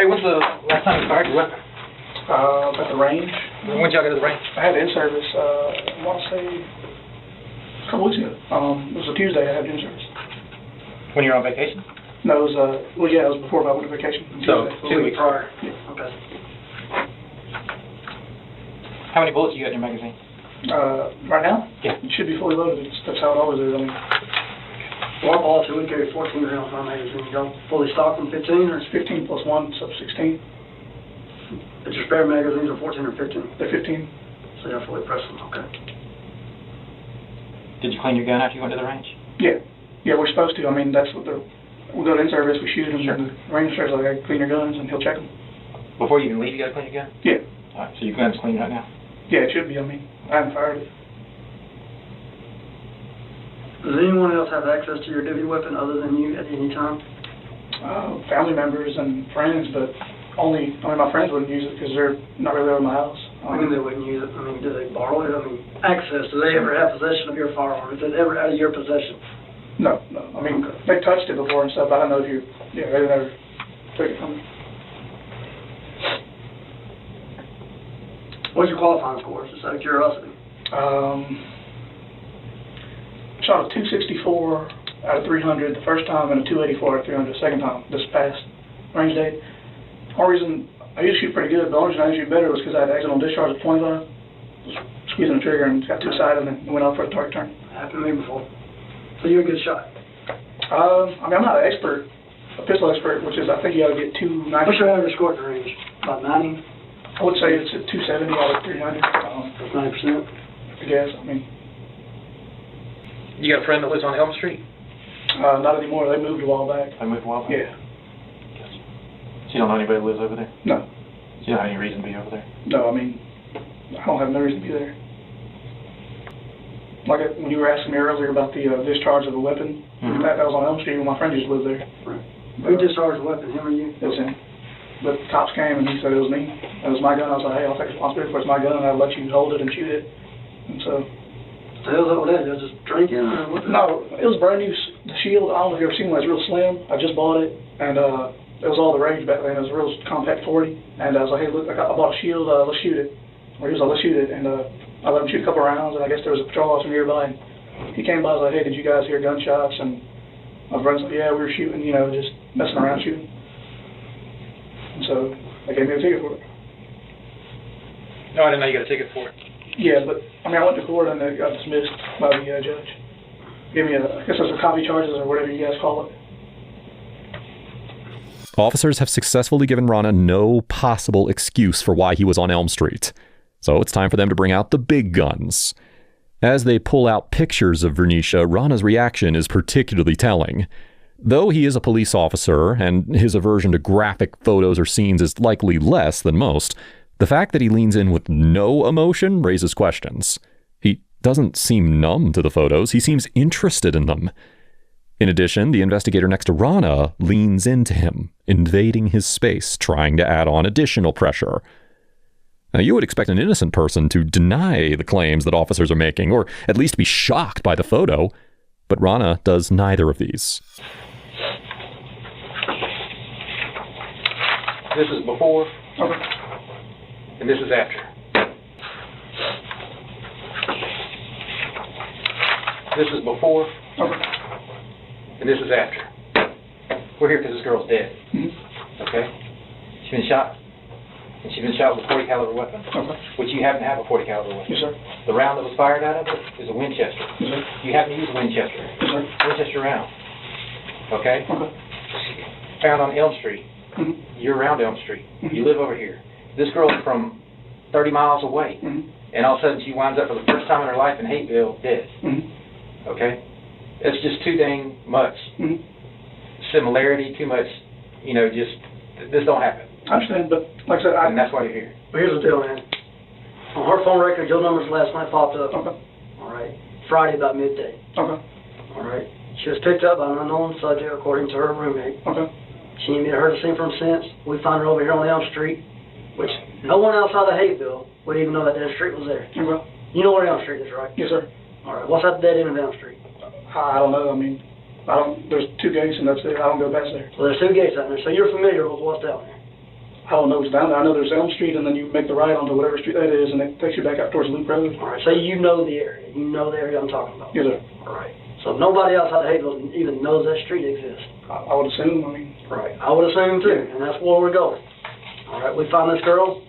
Hey, when's the last time you fired your weapon? At the range. When'd y'all go to the range? I had in-service, I want to say, a couple weeks ago. It was a Tuesday I had in-service. When you were on vacation? No, it was, well, yeah, it was before I went to vacation. So, Tuesday, 2 weeks prior. Yeah. Okay. How many bullets you got in your magazine? Right now? Yeah. It should be fully loaded. That's how it always is. I mean, One ball, we carry 14 rounds in my magazine. You don't fully stock them 15 or it's 15 plus 1, so 16. it's your spare magazines are 14 or 15? They're 15. So you're fully pressed them, okay. Did you clean your gun after you went to the range? Yeah. Yeah, we're supposed to. I mean, that's what we go to in-service, we shoot them, Sure. and the range instructor's like, hey, clean your guns, and he'll check them. Before you even leave, you got to clean your gun? Yeah. All right, so your gun's clean right now? Yeah, it should be. I mean, I haven't fired it. Does anyone else have access to your divvy weapon other than you at any time? Family members and friends, but only my friends wouldn't use it because they're not really over my house. I mean, they wouldn't use it. I mean, do they borrow it? I mean, access. Do they ever have possession of your firearm? Is it ever out of your possession? No. I mean, they touched it before and stuff. I don't know if they never took it from me. What's your qualifying score? Just out of curiosity. Shot a 264 out of 300 the first time and a 284 out of 300 the second time this past range day. The only reason I used to shoot pretty good, but the only reason I used to shoot better was because I had accidental discharge at 25. Just squeezing the trigger and got two-sided and went off for a target turn. Happened to me before. So you're a good shot. I mean, I'm not an expert, a pistol expert, which is I think you got to get 290. What's your average score at the range? About 90? I would say it's at 270 out of 300. That's 90%. I guess. I mean, You got a friend that lives on Elm Street? not anymore. They moved a while back. I moved a while back? Yeah. So you don't know anybody that lives over there? No. So you don't have any reason to be over there? No, I mean, I don't have no reason to be there. Like when you were asking me earlier about the discharge of the weapon, that was on Elm Street when my friend used to live there. Right. Who discharged the weapon, him or you? It was him. But the cops came and he said it was me. It was my gun. I was like, hey, I'll take responsibility for it. It's my gun and I'll let you hold it and shoot it. And so... What the hell's up with that? You're just drinking or what? No, it was brand new. The Shield, I don't know if you've ever seen one. It's real slim. I just bought it, and it was all the rage back then. It was a real compact 40, and I was like, hey, look, I bought a Shield. Let's shoot it. Or he was like, let's shoot it, and I let him shoot a couple rounds, and I guess there was a patrol officer nearby, and he came by and was like, hey, did you guys hear gunshots? And my friends like, yeah, we were shooting, just messing around shooting. And so they gave me a ticket for it. No, I didn't know you got a ticket for it. Yeah, but I went to court and it got dismissed by the judge. Give me I guess it's a copy charges or whatever you guys call it. Officers have successfully given Rana no possible excuse for why he was on Elm Street. So it's time for them to bring out the big guns. As they pull out pictures of Vernisha, Rana's reaction is particularly telling. Though he is a police officer and his aversion to graphic photos or scenes is likely less than most, the fact that he leans in with no emotion raises questions. He doesn't seem numb to the photos, he seems interested in them. In addition, the investigator next to Rana leans into him, invading his space, trying to add on additional pressure. Now, you would expect an innocent person to deny the claims that officers are making, or at least be shocked by the photo, but Rana does neither of these. This is before, Okay. and this is after. This is before, Okay. and this is after. We're here because this girl's dead. Mm-hmm. Okay? She's been shot. And she's been shot with a .40 caliber weapon. Okay. Which you happen to have a .40 caliber weapon. Yes, sir. The round that was fired out of it is a Winchester. Yes, sir. You happen to use a Winchester. Yes, sir. Winchester round. Okay? Okay. Found on Elm Street. Mm-hmm. You're around Elm Street. Mm-hmm. You live over here. This girl's from 30 miles away. Mm-hmm. And all of a sudden she winds up for the first time in her life in Hateville dead. Mm-hmm. Okay? It's just too dang much Mm-hmm. similarity, too much, just, this don't happen. I understand, but like I said, And that's why you're here. Well, here's the deal, man. On her phone record, your numbers last night popped up. Okay. All right. Friday about midday. Okay. All right. She was picked up by an unknown subject, according to her roommate. Okay. She ain't been heard or seen from since. We found her over here on Elm Street, which no one outside of Hateville would even know that that street was there. Okay. You know where Elm Street is, right? Yes, sir. All right. What's at the dead end of Elm Street? I don't know. There's 2 gates and that's it. I don't go past there. So there's 2 gates out there. So you're familiar with what's down there. I don't know what's down there. I know there's Elm Street, and then you make the right onto whatever street that is, and it takes you back out towards Loop Road. All right, so you know the area. You know the area I'm talking about. Yes, sir. All right. So nobody outside of Hayville even knows that street exists. I would assume, I mean. Right. I would assume too, and that's where we're going. All right, we found this girl.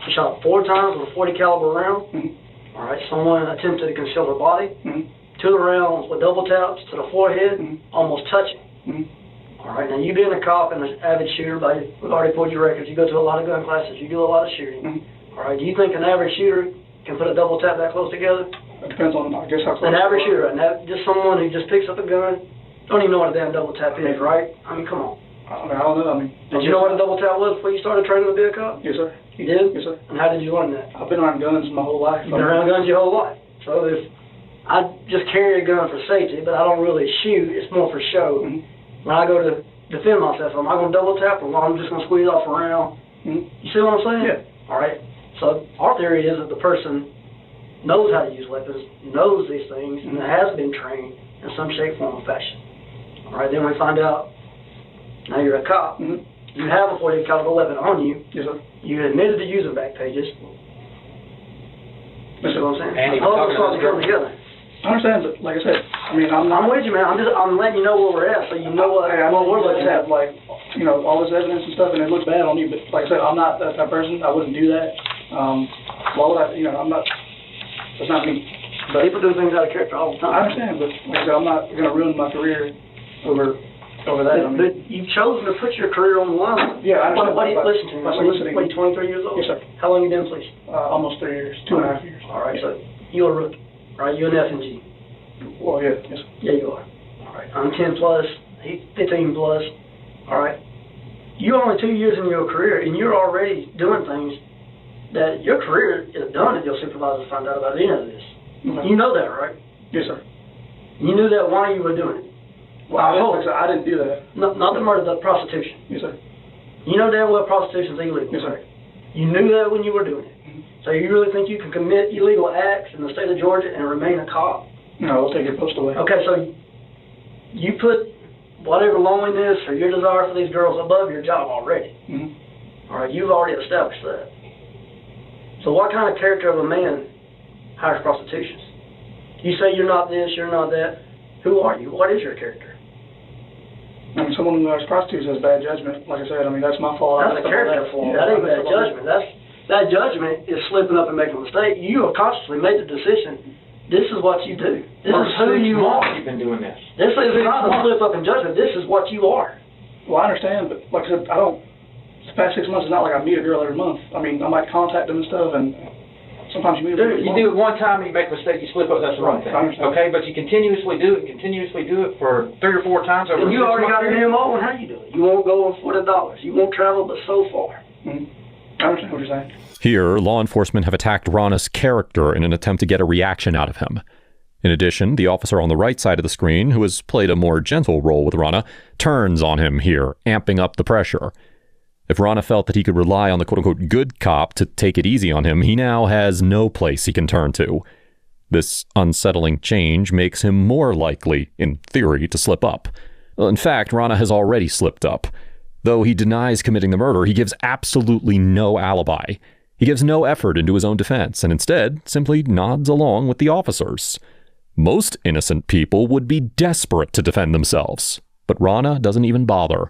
She shot 4 times with a .40 caliber round. Mm-hmm. All right, someone attempted to conceal her body. Mm-hmm. 2 of the rounds with double taps to the forehead, almost touching. Mm-hmm. All right, now you being a cop and an avid shooter, we've already pulled your records. You go to a lot of gun classes. You do a lot of shooting. Mm-hmm. All right, do you think an average shooter can put a double tap that close together? It depends on, I guess, how close. An average shooter, just someone who just picks up a gun, don't even know what a damn double tap is, right? I mean, come on. I don't know. I mean. Did you know what a double tap was before you started training to be a cop? Yes, sir. You did? Yes, sir. And how did you learn that? I've been around guns my whole life. You've been around guns your whole life. So if I just carry a gun for safety, but I don't really shoot, it's more for show. Mm-hmm. When I go to defend myself, am I going to double tap or I'm just going to squeeze off a round? Mm-hmm. You see what I'm saying? Yeah. All right. So our theory is that the person knows how to use weapons, knows these things, and has been trained in some shape, form, or fashion. All right. Then we find out now you're a cop. Mm-hmm. You have a .40 caliber weapon on you. Yes, sir. You admitted to using back pages. You see what I'm saying? And he was All talking those things about come together. I understand, but like I said, I mean, I'm with you, man. I'm letting you know where we're at, so you know what we're looking at. Like, you know, all this evidence and stuff, and it looks bad on you. But like I said, I'm not that type of person. I wouldn't do that. Why would I? You know, I'm not. That's not me. But People do things out of character all the time. I understand, but like I said, I'm not going to ruin my career over that. I mean, But you've chosen to put your career on the line. Yeah, I understand. What are you listening to? I'm listening. What, you 23 years old? Yes, sir. How long you been in police? Almost 3 years, 2.5 years. All right, so you're a rookie, right? You're an F&G. Well, yeah, yes. Yeah, you are. All right, I'm 10 plus, he's 15 plus. All right. You're only 2 years in your career, and you're already doing things that your career is done if your supervisors find out about any of this. Okay. You know that, right? Yes, sir. You knew that while you were doing it. Well, I didn't do that. Not the murder, the prostitution. Yes, sir. You know damn well prostitution's illegal. Yes, sir. You knew that when you were doing it. So you really think you can commit illegal acts in the state of Georgia and remain a cop? No, I'll take your post away. Okay, so you put whatever loneliness or your desire for these girls above your job already. Mm-hmm. All right, you've already established that. So what kind of character of a man hires prostitutions? You say you're not this, you're not that. Who are you? What is your character? I mean, someone who hires prostitutes has bad judgment. Like I said, I mean, that's my fault. That's a character flaw. That ain't bad judgment. That judgment is slipping up and making a mistake. You have consciously made the decision. This is what you do. This is who you are. You've been doing this. This is not a slip up in judgment. This is what you are. Well, I understand, but like I said, the past 6 months is not like I meet a girl every month. I mean, I might contact them and stuff, and sometimes you meet them. You do it one time and you make a mistake, you slip up, that's the wrong thing. I understand. Okay, but you continuously do it for 3 or 4 times over And you 6 already got months. an MO on how you do it. You won't go for the dollars. You won't travel but so far. Mm-hmm. I understand what you're saying. Here, law enforcement have attacked Rana's character in an attempt to get a reaction out of him. In addition, the officer on the right side of the screen, who has played a more gentle role with Rana, turns on him here, amping up the pressure. If Rana felt that he could rely on the quote-unquote good cop to take it easy on him, he now has no place he can turn to. This unsettling change makes him more likely, in theory, to slip up. In fact, Rana has already slipped up. Though he denies committing the murder, he gives absolutely no alibi. He gives no effort into his own defense, and instead simply nods along with the officers. Most innocent people would be desperate to defend themselves, but Rana doesn't even bother.